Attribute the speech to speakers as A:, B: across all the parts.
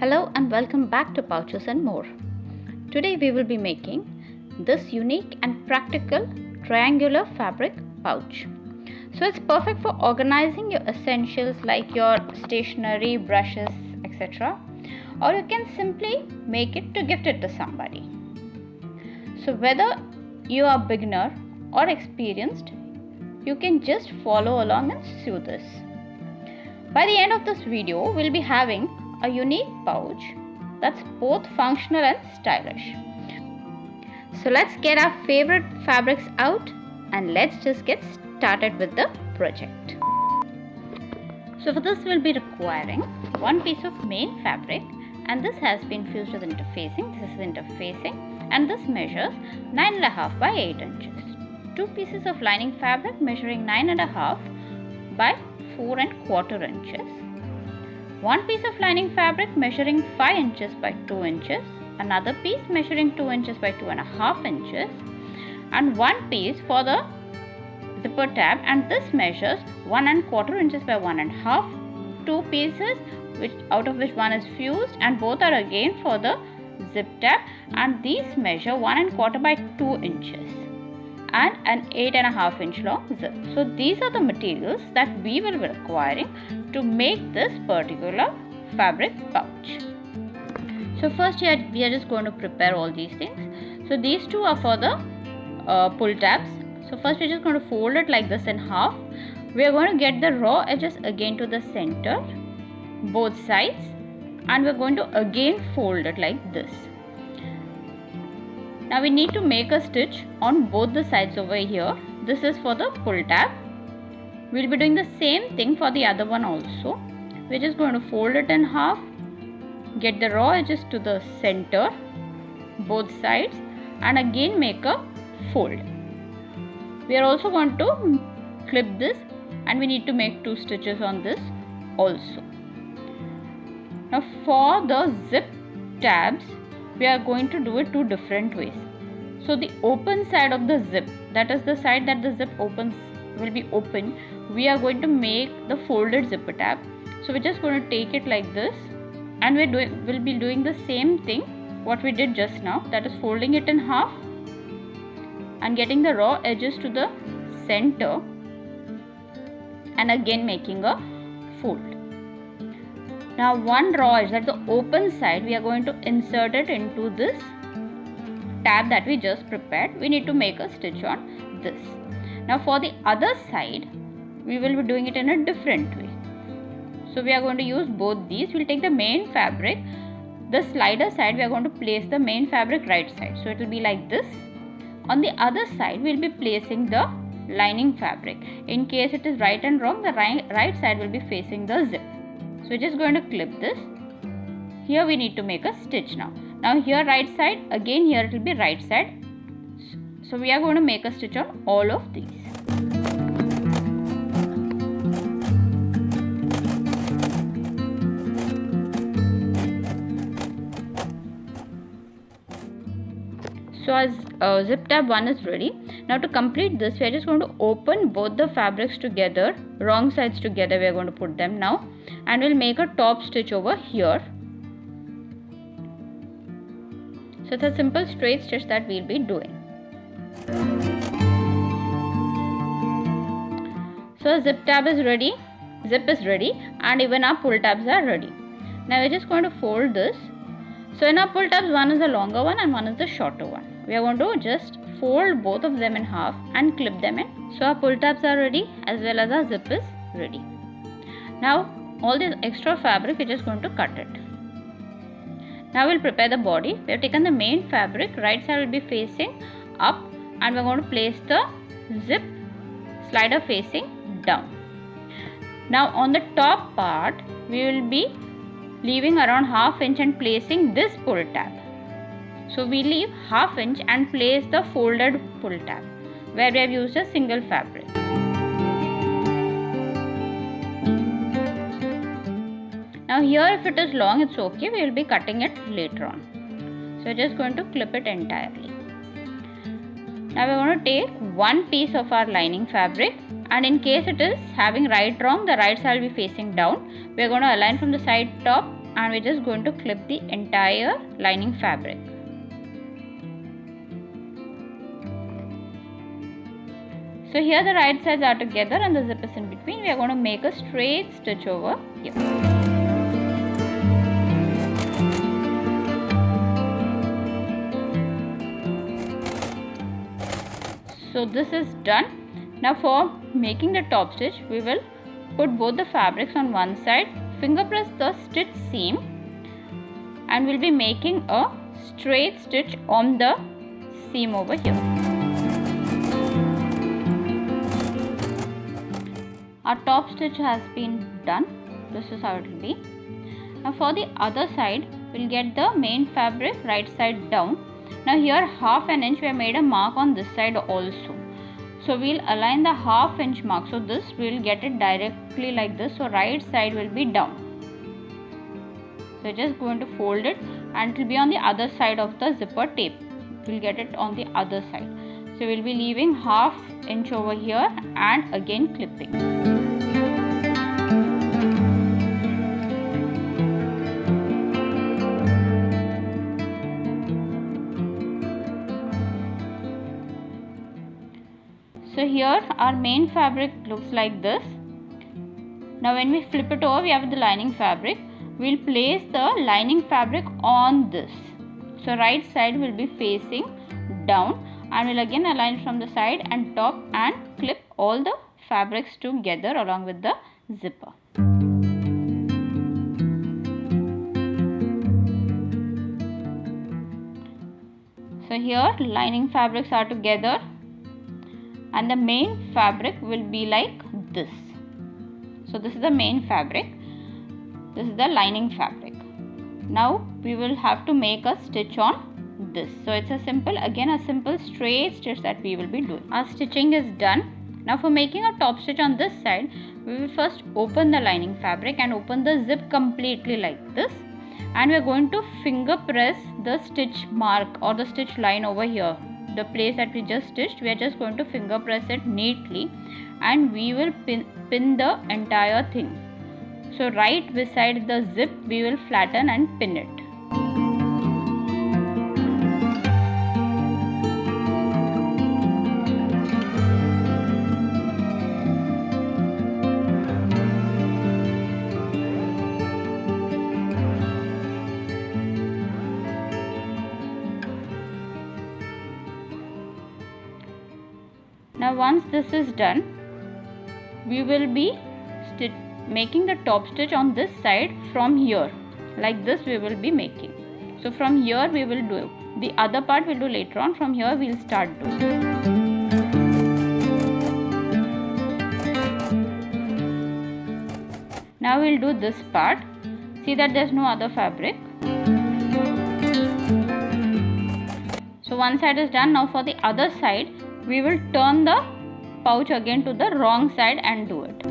A: Hello and welcome back to Pouches and More. Today we will be making this unique and practical triangular fabric pouch. So it's perfect for organizing your essentials like your stationery, brushes, etc. Or you can simply make it to gift it to somebody. So whether you are beginner or experienced, you can just follow along and sew this. By the end of this video, we'll be having a unique pouch that's both functional and stylish. So let's get our favorite fabrics out and let's just get started with the project. So for this we'll be requiring one piece of main fabric, and this has been fused with interfacing. This is interfacing and this measures 9.5 by 8 inches. Two pieces of lining fabric measuring 9.5 by 4.25 inches. One piece of lining fabric measuring 5 inches by 2 inches. Another piece measuring 2 inches by 2.5 inches. And one piece for the zipper tab, and this measures 1.25 inches by 1.5. Two pieces out of which one is fused, and both are again for the zip tab, and these measure 1.25 by 2 inches. And an 8.5 inch long zip. So these are the materials that we will be requiring to make this particular fabric pouch. So first we are just going to prepare all these things. So these two are for the pull tabs. So first we are just going to fold it like this in half. We are going to get the raw edges again to the center, both sides, and we are going to again fold it like this. Now we need to make a stitch on both the sides over here. This is for the pull tab. We will be doing the same thing for the other one also. We are just going to fold it in half, get the raw edges to the center, both sides, and again make a fold. We are also going to clip this, and we need to make 2 stitches on this also. Now for the zip tabs, we are going to do it 2 different ways. So the open side of the zip, that is the side that the zip opens, will be open. We are going to make the folded zipper tab. So we're just going to take it like this, and we'll be doing the same thing what we did just now, that is folding it in half and getting the raw edges to the center and again making a fold. Now one raw edge, that the open side, we are going to insert it into this tab that we just prepared. We need to make a stitch on this. Now for the other side, we will be doing it in a different way. So we are going to use both these. We'll take the main fabric, the slider side, we are going to place the main fabric right side. So it will be like this. On the other side, we'll be placing the lining fabric. In case it is right and wrong, the right side will be facing the zip. So we're just going to clip this. Here we need to make a stitch now. Now here right side, again here it will be right side. So we are going to make a stitch on all of these. So as zip tab 1 is ready. Now to complete this, we are just going to open both the fabrics together, wrong sides together, we are going to put them now, and we'll make a top stitch over here. So it's a simple straight stitch that we'll be doing. So zip tab is ready, zip is ready, and even our pull tabs are ready. Now we're just going to fold this. So in our pull tabs, one is the longer one and one is the shorter one. We are going to just fold both of them in half and clip them in. So our pull tabs are ready as well as our zip is ready. Now all this extra fabric, we're just going to cut it. Now we'll prepare the body. We have taken the main fabric, right side will be facing up, and we're going to place the zip slider facing down. Now on the top part, we will be leaving around ½ inch and placing this pull tab. So we leave ½ inch and place the folded pull tab where we have used a single fabric. Now here if it is long, it's okay, we will be cutting it later on. So we're just going to clip it entirely. Now we're going to take one piece of our lining fabric, and in case it is having right wrong, the right side will be facing down. We are going to align from the side top and we're just going to clip the entire lining fabric. So here the right sides are together and the zip is in between. We are going to make a straight stitch over here. So this is done. Now for making the top stitch, we will put both the fabrics on one side, finger press the stitch seam, and we'll be making a straight stitch on the seam over here. Our top stitch has been done. This is how it will be. Now for the other side, we'll get the main fabric right side down. Now here half an inch we have made a mark on this side also. So we'll align the half inch mark. So this we'll get it directly like this. So right side will be down. So just going to fold it and it will be on the other side of the zipper tape. We'll get it on the other side. So we'll be leaving half inch over here and again clipping. So here our main fabric looks like this. Now when we flip it over, we have the lining fabric. We'll place the lining fabric on this. So right side will be facing down, and we'll again align from the side and top and clip all the fabrics together along with the zipper. So here lining fabrics are together and the main fabric will be like this. So this is the main fabric, this is the lining fabric. Now we will have to make a stitch on this. So it's a simple straight stitch that we will be doing. Our stitching is done. Now for making a top stitch on this side, we will first open the lining fabric and open the zip completely like this, and we are going to finger press the stitch mark or the stitch line over here. The place that we just stitched, we are just going to finger press it neatly and we will pin the entire thing. So right beside the zip we will flatten and pin it. Now once this is done, we will be making the top stitch on this side from here. Like this we will be making. So from here we will do. The other part we'll do later on. From here we'll start doing. Now we'll do this part. See that there's no other fabric. So one side is done. Now for the other side, we will turn the pouch again to the wrong side and do it.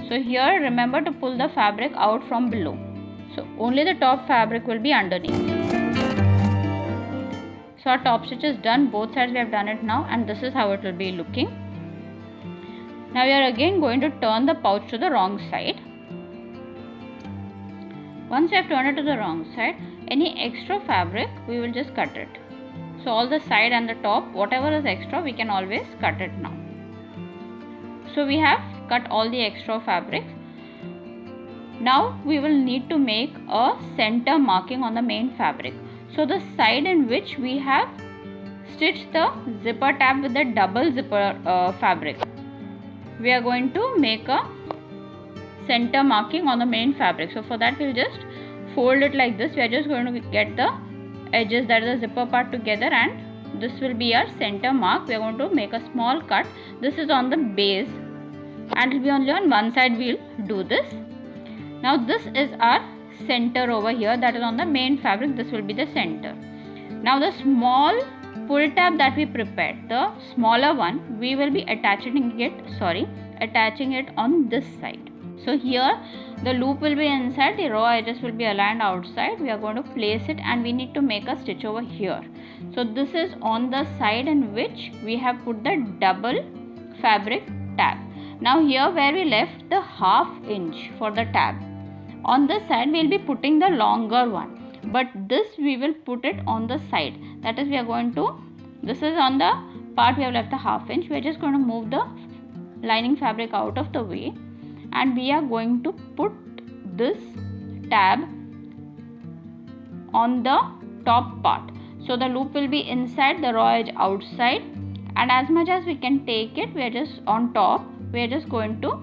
A: So here remember to pull the fabric out from below. So only the top fabric will be underneath. So our top stitch is done. Both sides we have done it now, and this is how it will be looking. Now we are again going to turn the pouch to the wrong side. Once we have turned it to the wrong side, any extra fabric we will just cut it. So all the side and the top, whatever is extra, we can always cut it now. So we have cut all the extra fabrics. Now we will need to make a center marking on the main fabric. So the side in which we have stitched the zipper tab with the double zipper fabric, we are going to make a center marking on the main fabric. So for that we will just fold it like this. We are just going to get the edges, that is the zipper part, together, and this will be our center mark. We are going to make a small cut. This is on the base and it will be only on one side. We will do this. Now this is our center over here, that is on the main fabric. This will be the center. Now the small pull tab that we prepared, the smaller one, we will be attaching it on this side. So here the loop will be inside, the raw edges will be aligned outside. We are going to place it and we need to make a stitch over here. So this is on the side in which we have put the double fabric tab. Now here where we left the half inch for the tab, On this side we will be putting the longer one, but this we will put it on the side. That is, we are going to, this is on the part we have left the ½ inch. We are just going to move the lining fabric out of the way, and we are going to put this tab on the top part. So the loop will be inside, the raw edge outside, and as much as we can take it, we are just on top, we are just going to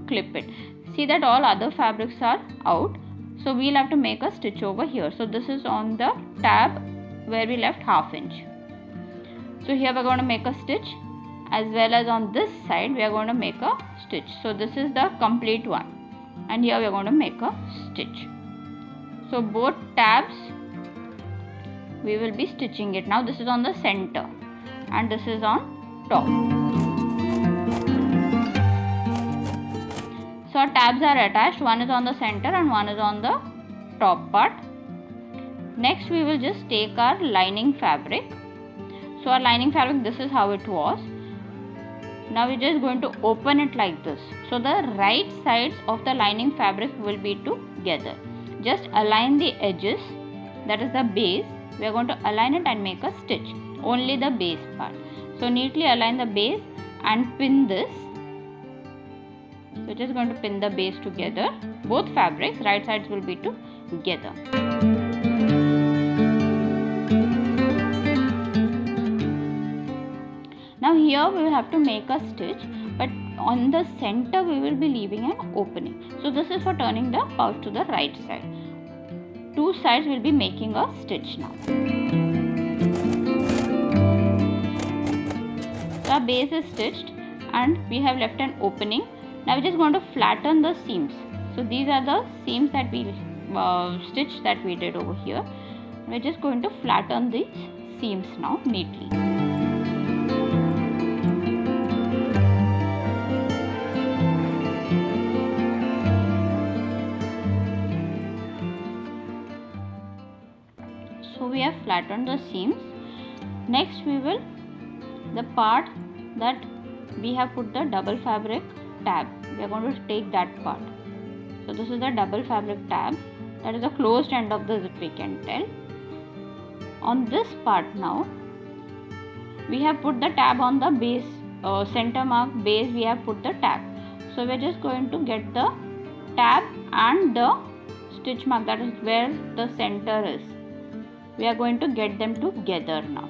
A: clip it. See that all other fabrics are out, so we'll have to make a stitch over here. So this is on the tab where we left ½ inch. So here we are going to make a stitch, as well as on this side we are going to make a stitch. So this is the complete one, and here we are going to make a stitch. So both tabs we will be stitching it. Now this is on the center and this is on top. So our tabs are attached, one is on the center and one is on the top part. Next we will just take our lining fabric. So our lining fabric, this is how it was. Now we're just going to open it like this. So the right sides of the lining fabric will be together. Just align the edges, that is the base. We are going to align it and make a stitch, only the base part. So neatly align the base and pin this. So just going to pin the base together. Both fabrics, right sides will be together. Now here we will have to make a stitch, but on the center we will be leaving an opening. So this is for turning the pouch to the right side. Two sides will be making a stitch now. So our base is stitched and we have left an opening. Now we are just going to flatten the seams. So these are the seams that we stitched that we did over here. We are just going to flatten these seams now neatly. So we have flattened the seams. Next we will, the part that we have put the double fabric tab, we are going to take that part. So this is the double fabric tab, that is the closed end of the zip, we can tell. On this part now, we have put the tab on the base, center mark base we have put the tab. So we are just going to get the tab and the stitch mark, that is where the center is. We are going to get them together now,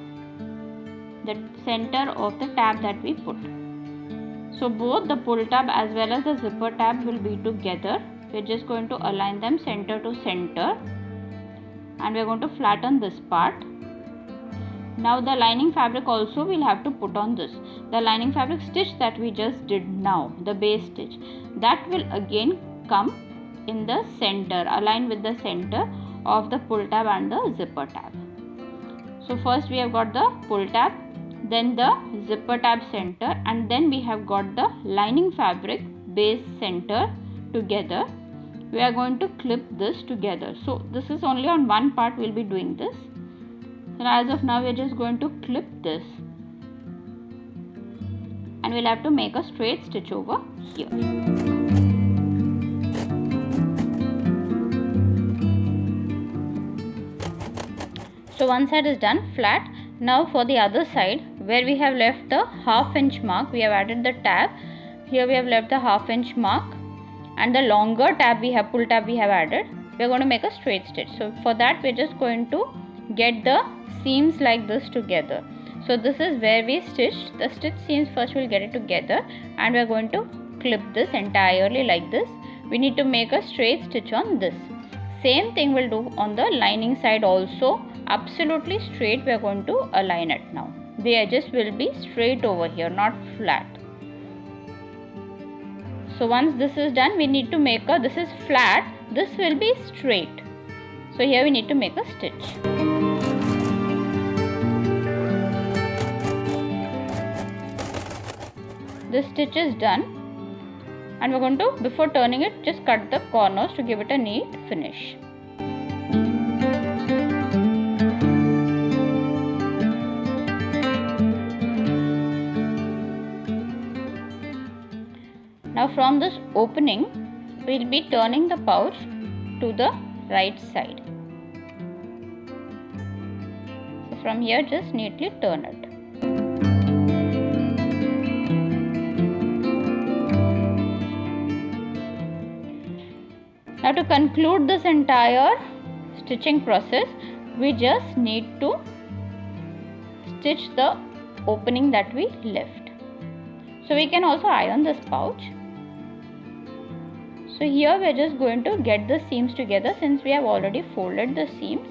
A: the center of the tab that we put. So both the pull tab as well as the zipper tab will be together. We are just going to align them center to center, and we are going to flatten this part. Now the lining fabric also we'll have to put on this. The lining fabric stitch that we just did now, the base stitch, that will again come in the center, align with the center of the pull tab and the zipper tab. So first we have got the pull tab, then the zipper tab center, and then we have got the lining fabric base center together. We are going to clip this together. So this is only on one part we'll be doing this. So as of now we are just going to clip this, and we'll have to make a straight stitch over here. So one side is done flat. Now for the other side, where we have left the ½ inch mark, we have added the tab. Here we have left the ½ inch mark, and the longer tab we have, pull tab we have added. We are going to make a straight stitch. So for that we are just going to get the seams like this together. So this is where we stitched the stitch seams. First we will get it together, and we are going to clip this entirely like this. We need to make a straight stitch on this. Same thing we'll do on the lining side also. Absolutely straight we are going to align it now. The edges will be straight over here, not flat. So once this is done, we need to make a, this is flat, this will be straight. So here we need to make a stitch. This stitch is done, and we're going to, before turning it, just cut the corners to give it a neat finish. Now from this opening, we'll be turning the pouch to the right side. So from here just neatly turn it. Now to conclude this entire stitching process, we just need to stitch the opening that we left. So we can also iron this pouch. So here we are just going to get the seams together. Since we have already folded the seams,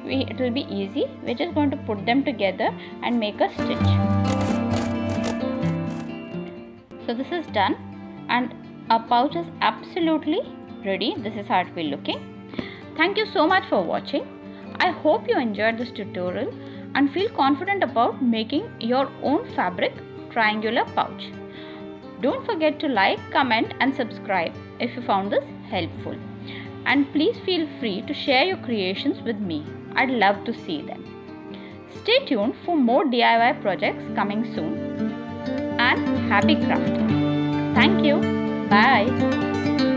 A: it will be easy. We are just going to put them together and make a stitch. So this is done and our pouch is absolutely ready. This is how it will be looking. Thank you so much for watching. I hope you enjoyed this tutorial and feel confident about making your own fabric triangular pouch. Don't forget to like, comment and subscribe if you found this helpful. And please feel free to share your creations with me. I'd love to see them. Stay tuned for more DIY projects coming soon. And happy crafting. Thank you. Bye.